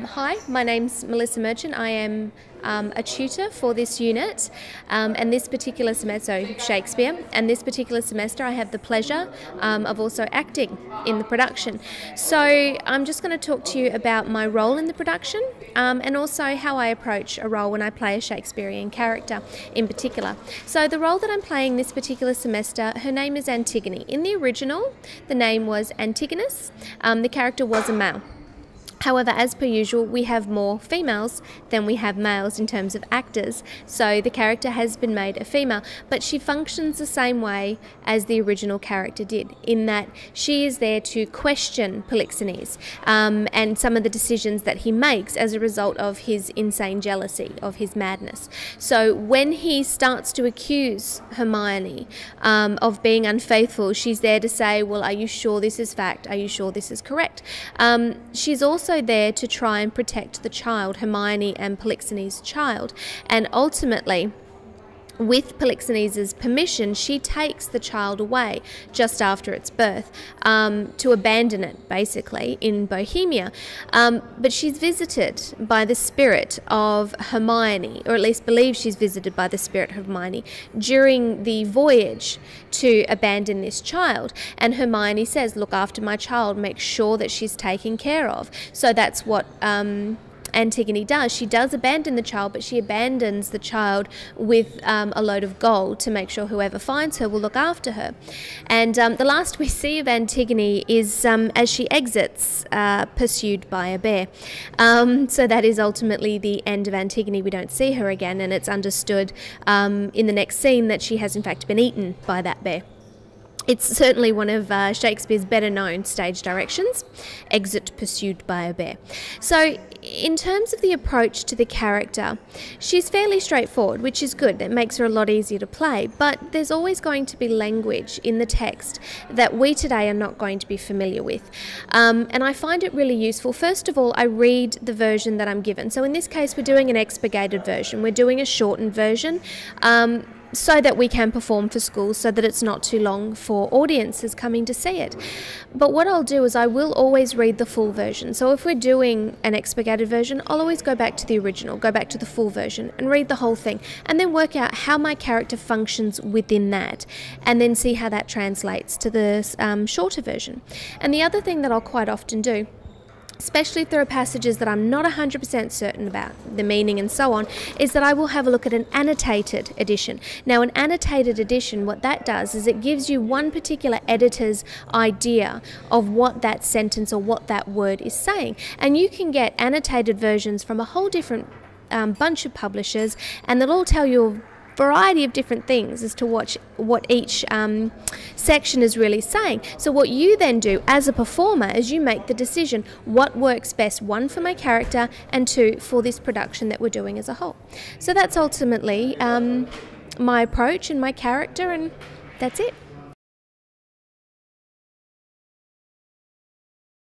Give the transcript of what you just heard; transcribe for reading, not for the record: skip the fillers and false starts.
Hi, my name's Melissa Merchant. I am a tutor for this unit and this particular semester, so Shakespeare, and this particular semester I have the pleasure of also acting in the production. So I'm just going to talk to you about my role in the production and also how I approach a role when I play a Shakespearean character in particular. So the role that I'm playing this particular semester, her name is Antigone. In the original, the name was Antigonus. The character was a male. However, as per usual, we have more females than we have males in terms of actors, so the character has been made a female, but she functions the same way as the original character did, in that she is there to question Polixenes and some of the decisions that he makes as a result of his insane jealousy, of his madness. So when he starts to accuse Hermione of being unfaithful, she's there to say, well, are you sure this is fact? Are you sure this is correct? She's also there to try and protect the child, Hermione and Polixenes' child, and ultimately, with Polixenes' permission, she takes the child away just after its birth to abandon it, basically, in Bohemia. But she's visited by the spirit of Hermione, or at least believes she's visited by the spirit of Hermione, during the voyage to abandon this child. And Hermione says, look after my child, make sure that she's taken care of. So that's what Antigone does. She does abandon the child, but she abandons the child with a load of gold to make sure whoever finds her will look after her. And the last we see of Antigone is as she exits, pursued by a bear. So that is ultimately the end of Antigone. We don't see her again, and it's understood in the next scene that she has in fact been eaten by that bear. It's certainly one of Shakespeare's better known stage directions, exit pursued by a bear. So in terms of the approach to the character, she's fairly straightforward, which is good. It makes her a lot easier to play, but there's always going to be language in the text that we today are not going to be familiar with. And I find it really useful. First of all, I read the version that I'm given. So in this case, we're doing an expurgated version. We're doing a shortened version. So that we can perform for schools, so that it's not too long for audiences coming to see it. But what I'll do is I will always read the full version. So if we're doing an expurgated version, I'll always go back to the original, go back to the full version and read the whole thing, and then work out how my character functions within that, and then see how that translates to the shorter version. And the other thing that I'll quite often do, especially if there are passages that I'm not 100% certain about the meaning and so on, is that I will have a look at an annotated edition. Now, an annotated edition, what that does is it gives you one particular editor's idea of what that sentence or what that word is saying. And you can get annotated versions from a whole different bunch of publishers, and they'll all tell you variety of different things as to what each section is really saying. So what you then do as a performer is you make the decision what works best, one, for my character, and two, for this production that we're doing as a whole. So that's ultimately my approach and my character, and that's it.